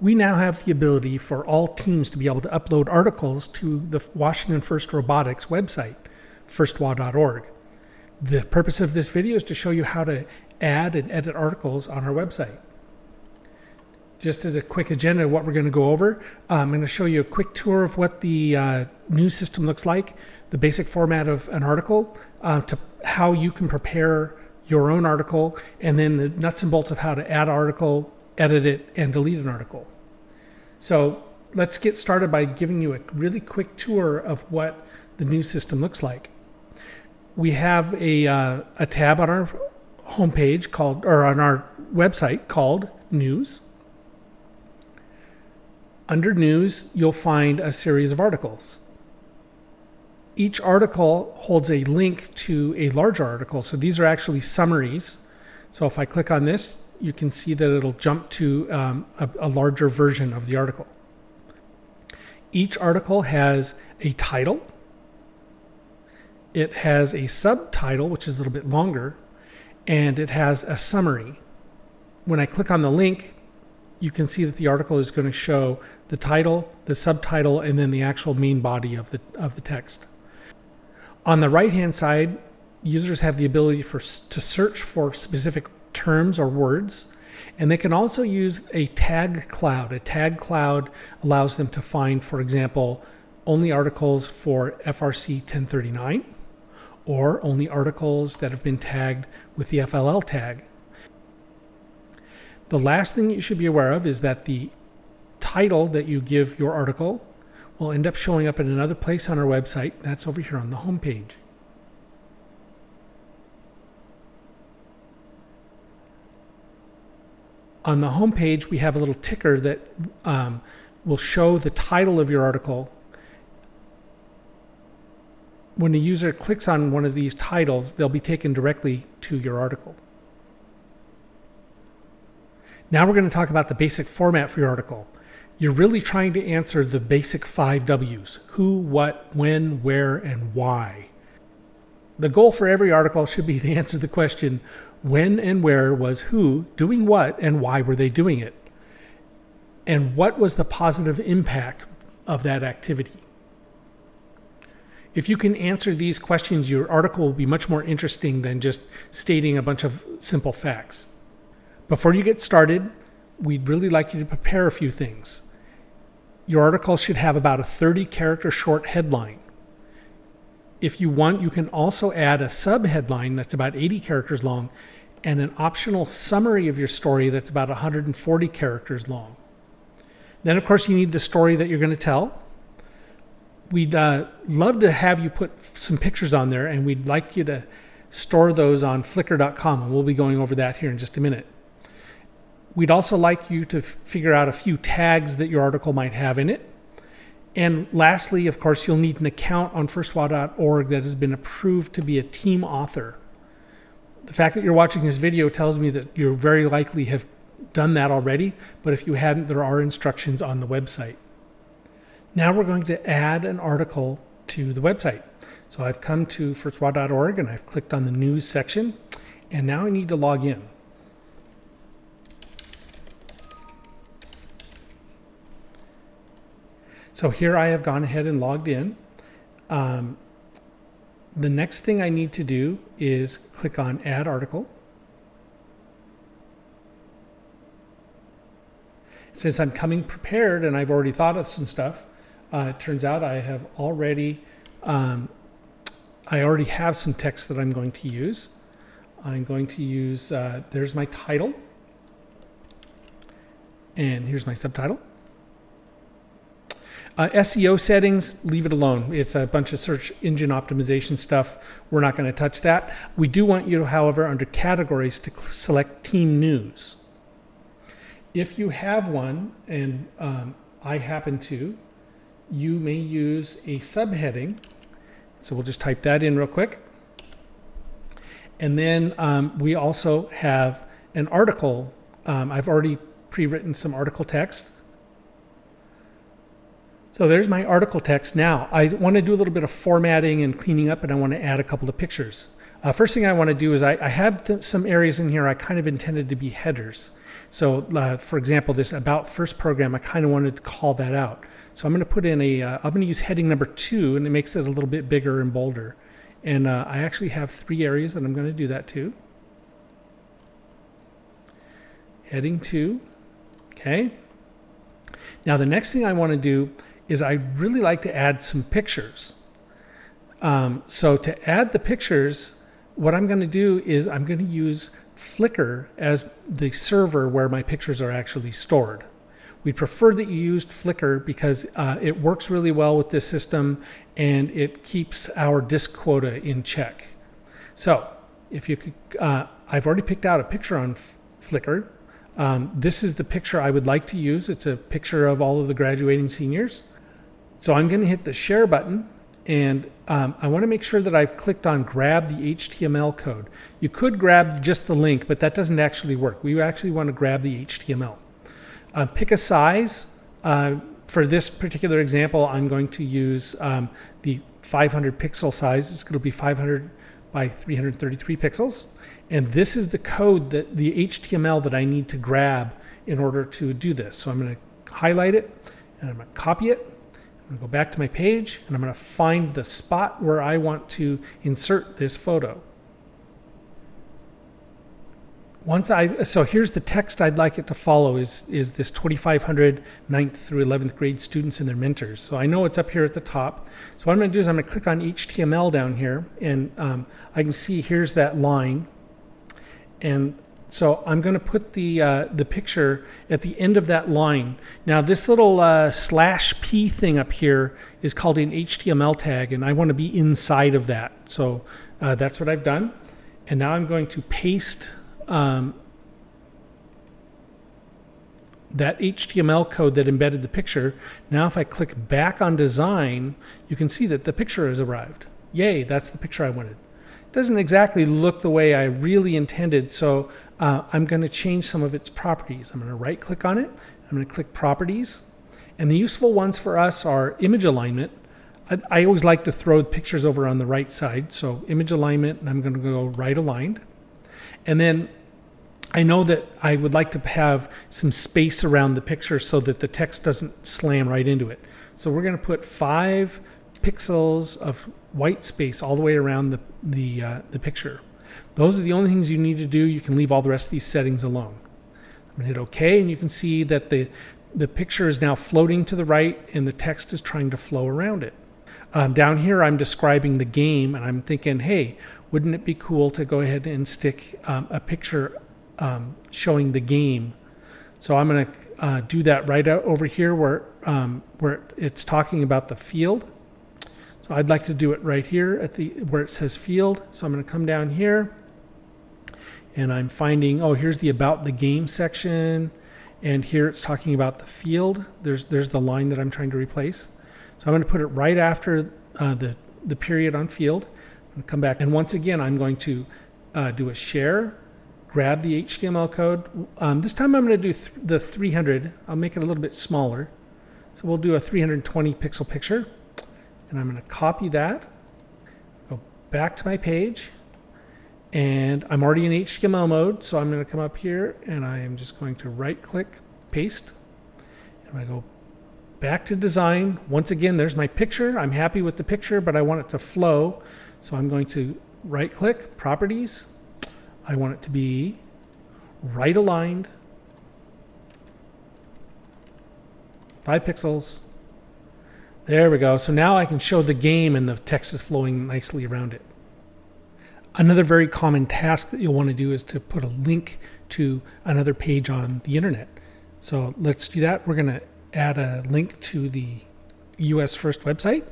We now have the ability for all teams to be able to upload articles to the Washington First Robotics website, firstwa.org. The purpose of this video is to show you how to add and edit articles on our website. Just as a quick agenda of what we're going to go over, I'm going to show you a quick tour of what the news system looks like, the basic format of an article, to how you can prepare your own article, and then the nuts and bolts of how to add article, edit it, and delete an article. So let's get started by giving you a really quick tour of what the news system looks like. We have a tab on our homepage called, or on our website called News. Under News, you'll find a series of articles. Each article holds a link to a larger article. So these are actually summaries. So if I click on this, you can see that it'll jump to a larger version of the article. Each article has a title. It has a subtitle, which is a little bit longer, and it has a summary. When I click on the link, you can see that the article is going to show the title, the subtitle, and then the actual main body of the text. On the right-hand side, users have the ability to search for specific terms or words, and they can also use a tag cloud. A tag cloud allows them to find, for example, only articles for FRC 1039, or only articles that have been tagged with the FLL tag. The last thing you should be aware of is that the title that you give your article will end up showing up in another place on our website. That's over here on the home page. On the home page, we have a little ticker that will show the title of your article. When a user clicks on one of these titles, they'll be taken directly to your article. Now we're going to talk about the basic format for your article. You're really trying to answer the basic 5 W's: who, what, when, where, and why. The goal for every article should be to answer the question, when and where was who doing what, and why were they doing it? And what was the positive impact of that activity? If you can answer these questions, your article will be much more interesting than just stating a bunch of simple facts. Before you get started, we'd really like you to prepare a few things. Your article should have about a 30-character short headline. If you want, you can also add a sub-headline that's about 80 characters long and an optional summary of your story that's about 140 characters long. Then, of course, you need the story that you're going to tell. We'd love to have you put some pictures on there, and we'd like you to store those on flickr.com, and we'll be going over that here in just a minute. We'd also like you to figure out a few tags that your article might have in it. And lastly, of course, you'll need an account on firstwa.org that has been approved to be a team author. The fact that you're watching this video tells me that you very likely have done that already, but if you hadn't, there are instructions on the website. Now we're going to add an article to the website. So I've come to firstwa.org and I've clicked on the news section, and now I need to log in. So here I have gone ahead and logged in. The next thing I need to do is click on Add Article. Since I'm coming prepared and I've already thought of some stuff, it turns out I already have some text that I'm going to use. I'm going to use, there's my title, and here's my subtitle. SEO settings, leave it alone. It's a bunch of search engine optimization stuff. We're not going to touch that. We do want you, however, under categories to select Team News. If you have one, and I happen to, you may use a subheading. So we'll just type that in real quick. And then we also have an article. I've already pre-written some article text. So there's my article text. Now I want to do a little bit of formatting and cleaning up, and I want to add a couple of pictures. First thing I want to do is I have some areas in here I kind of intended to be headers. So for example, this about first program, I kind of wanted to call that out. So I'm going to put in I'm going to use heading number 2, and it makes it a little bit bigger and bolder. And I actually have 3 areas that I'm going to do that to. Heading 2, okay. Now the next thing I want to do is I really like to add some pictures. So to add the pictures, what I'm going to do is I'm going to use Flickr as the server where my pictures are actually stored. We prefer that you used Flickr because it works really well with this system and it keeps our disk quota in check. So if you could, I've already picked out a picture on Flickr. This is the picture I would like to use. It's a picture of all of the graduating seniors. So I'm going to hit the share button, and I want to make sure that I've clicked on grab the HTML code. You could grab just the link, but that doesn't actually work. We actually want to grab the HTML. Pick a size. For this particular example, I'm going to use the 500 pixel size. It's going to be 500 by 333 pixels. And this is the code, the HTML that I need to grab in order to do this. So I'm going to highlight it, and I'm going to copy it. I'm going to go back to my page, and I'm going to find the spot where I want to insert this photo. So here's the text I'd like it to follow is this 2,500 9th through 11th grade students and their mentors. So I know it's up here at the top. So what I'm going to do is I'm going to click on HTML down here, and I can see here's that line. And so I'm going to put the picture at the end of that line. Now this little /p thing up here is called an HTML tag, and I want to be inside of that. So that's what I've done. And now I'm going to paste that HTML code that embedded the picture. Now if I click back on design, you can see that the picture has arrived. Yay, that's the picture I wanted. Doesn't exactly look the way I really intended, so I'm going to change some of its properties. I'm going to right click on it, I'm going to click properties, and the useful ones for us are image alignment. I always like to throw the pictures over on the right side, so image alignment, and I'm going to go right aligned. And then I know that I would like to have some space around the picture so that the text doesn't slam right into it. So we're going to put 5 pixels of white space all the way around the picture. Those are the only things you need to do. You can leave all the rest of these settings alone. I'm going to hit OK, and you can see that the picture is now floating to the right and the text is trying to flow around it. Down here I'm describing the game, and I'm thinking, hey, wouldn't it be cool to go ahead and stick a picture showing the game? So I'm going to do that right out over here where it's talking about the field. So I'd like to do it right here at where it says field. So I'm going to come down here, and I'm finding, oh, here's the about the game section, and here it's talking about the field. There's the line that I'm trying to replace. So I'm going to put it right after the period on field. I'm going to come back, and once again I'm going to do a share, grab the HTML code. This time I'm going to do the 300. I'll make it a little bit smaller. So we'll do a 320 pixel picture. And I'm going to copy that, go back to my page, and I'm already in HTML mode, so I'm going to come up here and I am just going to right click, paste, and I go back to design. Once again, there's my picture. I'm happy with the picture, but I want it to flow, so I'm going to right click, properties. I want it to be right aligned, 5 pixels. There we go. So now I can show the game and the text is flowing nicely around it. Another very common task that you'll want to do is to put a link to another page on the internet. So let's do that. We're going to add a link to the US First website.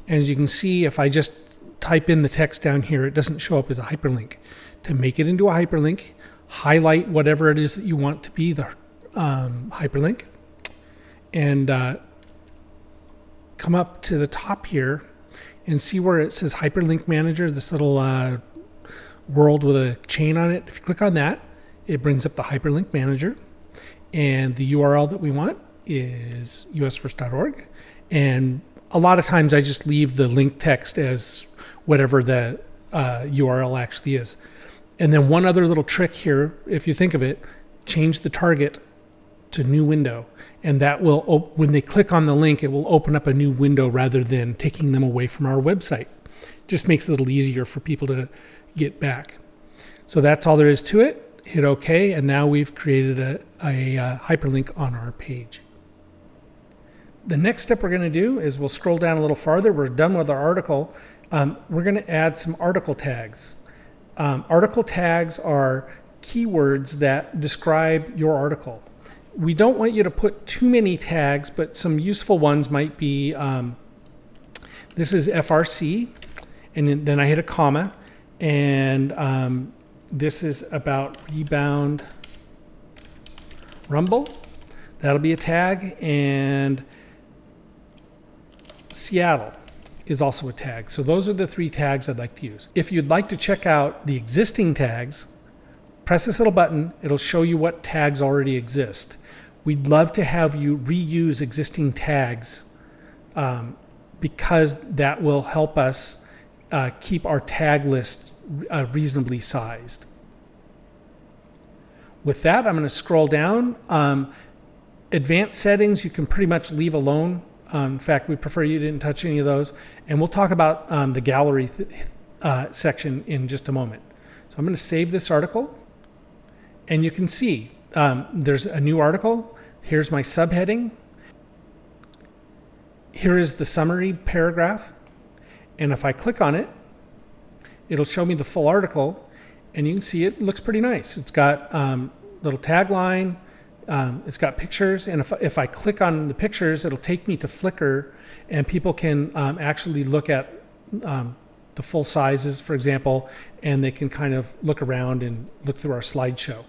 And as you can see, if I just type in the text down here, it doesn't show up as a hyperlink. To make it into a hyperlink, highlight whatever it is that you want to be the hyperlink, and come up to the top here and see where it says Hyperlink Manager, this little world with a chain on it. If you click on that, it brings up the Hyperlink Manager, and the URL that we want is usfirst.org. And a lot of times I just leave the link text as whatever the URL actually is. And then one other little trick here, if you think of it, change the target to new window, and that will, when they click on the link, it will open up a new window rather than taking them away from our website. Just makes it a little easier for people to get back. So that's all there is to it. Hit OK, and now we've created a hyperlink on our page. The next step we're going to do is we'll scroll down a little farther. We're done with our article. We're going to add some article tags. Article tags are keywords that describe your article. We don't want you to put too many tags, but some useful ones might be, this is FRC, and then I hit a comma, and this is about Rebound Rumble. That'll be a tag, and Seattle is also a tag. So those are the 3 tags I'd like to use. If you'd like to check out the existing tags, press this little button. It'll show you what tags already exist. We'd love to have you reuse existing tags because that will help us keep our tag list reasonably sized. With that, I'm going to scroll down. Advanced settings you can pretty much leave alone. In fact, we prefer you didn't touch any of those. And we'll talk about the gallery section in just a moment. So I'm going to save this article. And you can see there's a new article. Here's my subheading. Here is the summary paragraph. And if I click on it, it'll show me the full article. And you can see it looks pretty nice. It's got little tagline. It's got pictures. And if I click on the pictures, it'll take me to Flickr. And people can actually look at the full sizes, for example, and they can kind of look around and look through our slideshow.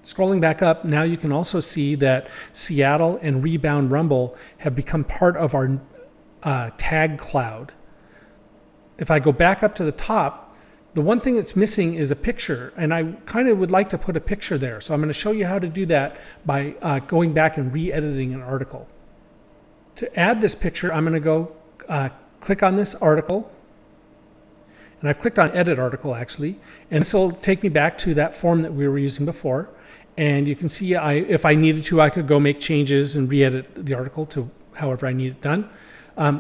Scrolling back up, now you can also see that Seattle and Rebound Rumble have become part of our tag cloud. If I go back up to the top, the one thing that's missing is a picture, and I kind of would like to put a picture there. So I'm going to show you how to do that by going back and re-editing an article. To add this picture, I'm going to go click on this article. And I've clicked on Edit Article, actually. And this will take me back to that form that we were using before. And you can see if I needed to, I could go make changes and re-edit the article to however I need it done.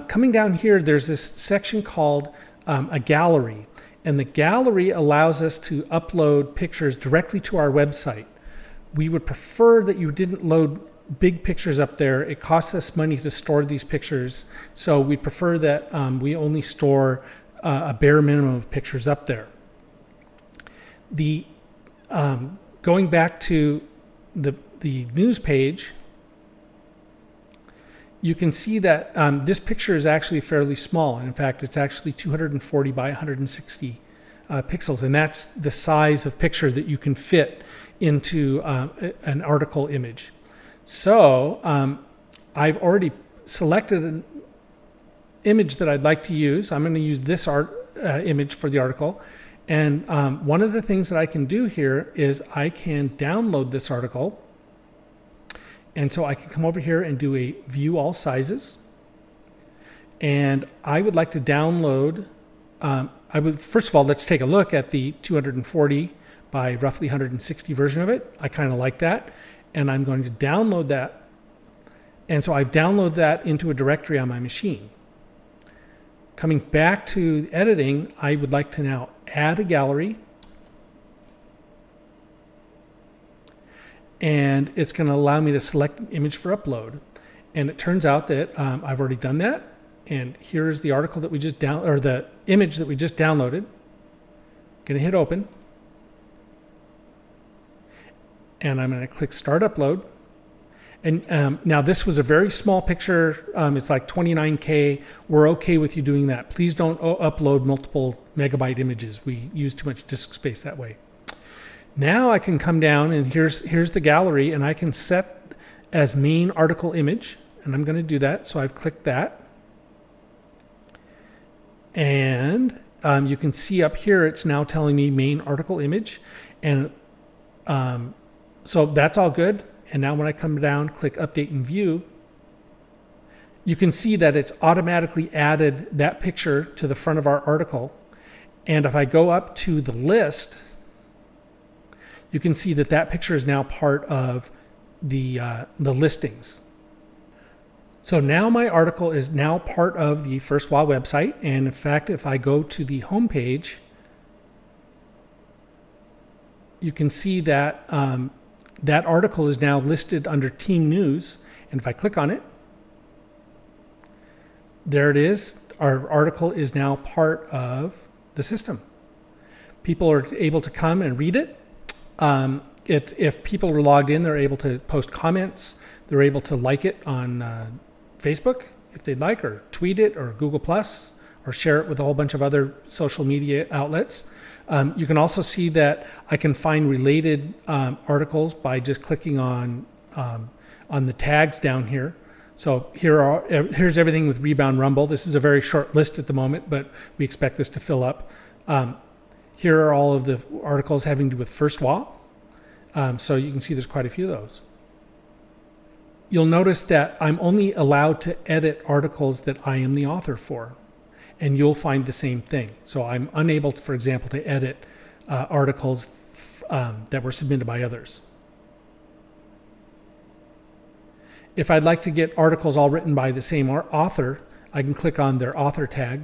Coming down here, there's this section called a gallery. And the gallery allows us to upload pictures directly to our website. We would prefer that you didn't load big pictures up there. It costs us money to store these pictures. So we prefer that we only store a bare minimum of pictures up there. Going back to the news page, you can see that this picture is actually fairly small. And in fact, it's actually 240 by 160 pixels. And that's the size of picture that you can fit into an article image. So I've already selected an image that I'd like to use. I'm going to use this image for the article. And one of the things that I can do here is I can download this article. And so I can come over here and do a view all sizes. And I would like to download, first of all, let's take a look at the 240 by roughly 160 version of it. I kind of like that. And I'm going to download that. And so I've downloaded that into a directory on my machine. Coming back to editing, I would like to now add a gallery. And it's going to allow me to select an image for upload. And it turns out that I've already done that. And here's the article that we just or the image that we just downloaded. Going to hit open. And I'm going to click Start Upload. And now this was a very small picture. It's like 29K. We're okay with you doing that. Please don't upload multiple megabyte images. We use too much disk space that way. Now I can come down and here's the gallery, and I can set as main article image. And I'm going to do that. So I've clicked that. And you can see up here, it's now telling me main article image. And so that's all good. And now when I come down, click Update and View, you can see that it's automatically added that picture to the front of our article. And if I go up to the list, you can see that that picture is now part of the listings. So now my article is now part of the First Wa website. And in fact, if I go to the home page, you can see that that article is now listed under Team News. And if I click on it, there it is. Our article is now part of the system. People are able to come and read it. If people are logged in, they're able to post comments. They're able to like it on Facebook if they'd like, or tweet it, or Google Plus, or share it with a whole bunch of other social media outlets. You can also see that I can find related articles by just clicking on the tags down here. So here's everything with Rebound Rumble. This is a very short list at the moment, but we expect this to fill up. Here are all of the articles having to do with First Wa. So you can see there's quite a few of those. You'll notice that I'm only allowed to edit articles that I am the author for. And you'll find the same thing. So I'm unable, to, for example, to edit articles that were submitted by others. If I'd like to get articles all written by the same author, I can click on their author tag,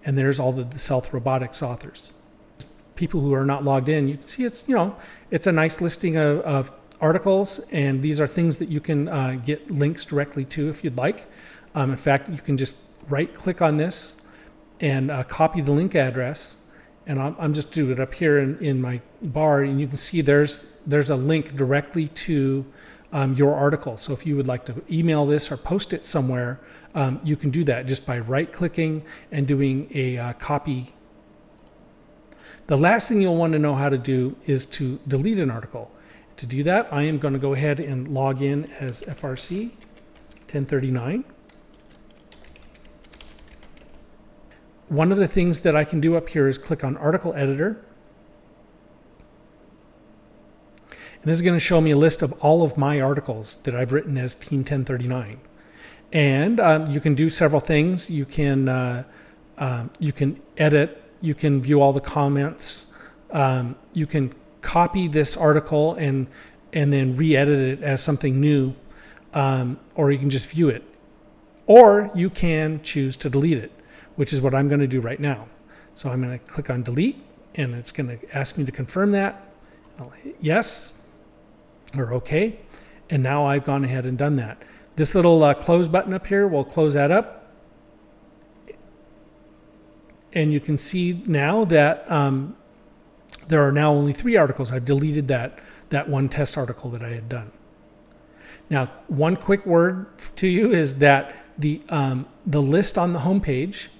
and there's all the Stealth Robotics authors. People who are not logged in, you can see it's a nice listing of articles, and these are things that you can get links directly to if you'd like. In fact, you can just right-click on this and copy the link address, and I'm just doing it up here in my bar, and you can see there's a link directly to your article. So if you would like to email this or post it somewhere, you can do that just by right-clicking and doing a copy. The last thing you'll want to know how to do is to delete an article. To do that, I am going to go ahead and log in as FRC 1039. One of the things that I can do up here is click on Article Editor. And this is going to show me a list of all of my articles that I've written as Team 1039. And you can do several things. You can edit, you can view all the comments, you can copy this article and then re-edit it as something new, or you can just view it. Or you can choose to delete it, which is what I'm going to do right now. So I'm going to click on delete, and it's going to ask me to confirm that. I'll hit yes or okay, and now I've gone ahead and done that. This little close button up here will close that up, and you can see now that there are now only 3 articles. I've deleted that one test article that I had done. Now, one quick word to you is that the list on the home page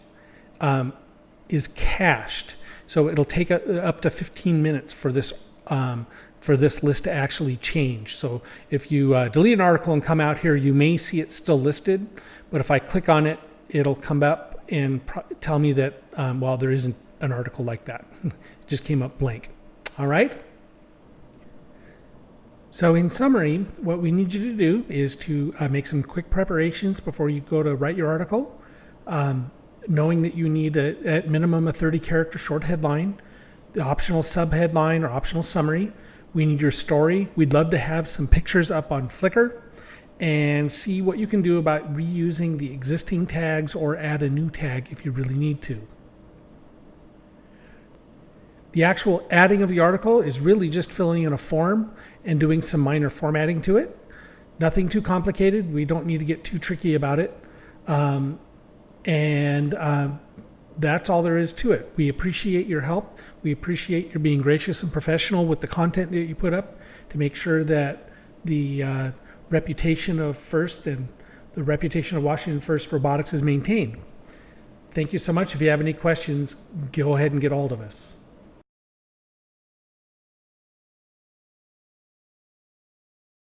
is cached, so it'll take up to 15 minutes for this list to actually change. So if you delete an article and come out here, you may see it still listed, but if I click on it, it'll come up and tell me that well, there isn't an article like that. It just came up blank. All right. So in summary, what we need you to do is to make some quick preparations before you go to write your article, knowing that you need at minimum a 30-character short headline, the optional subheadline or optional summary. We need your story. We'd love to have some pictures up on Flickr and see what you can do about reusing the existing tags or add a new tag if you really need to. The actual adding of the article is really just filling in a form and doing some minor formatting to it. Nothing too complicated. We don't need to get too tricky about it. That's all there is to it. We appreciate your help. We appreciate your being gracious and professional with the content that you put up to make sure that the reputation of FIRST and the reputation of Washington FIRST Robotics is maintained. Thank you so much. If you have any questions, go ahead and get a hold of us.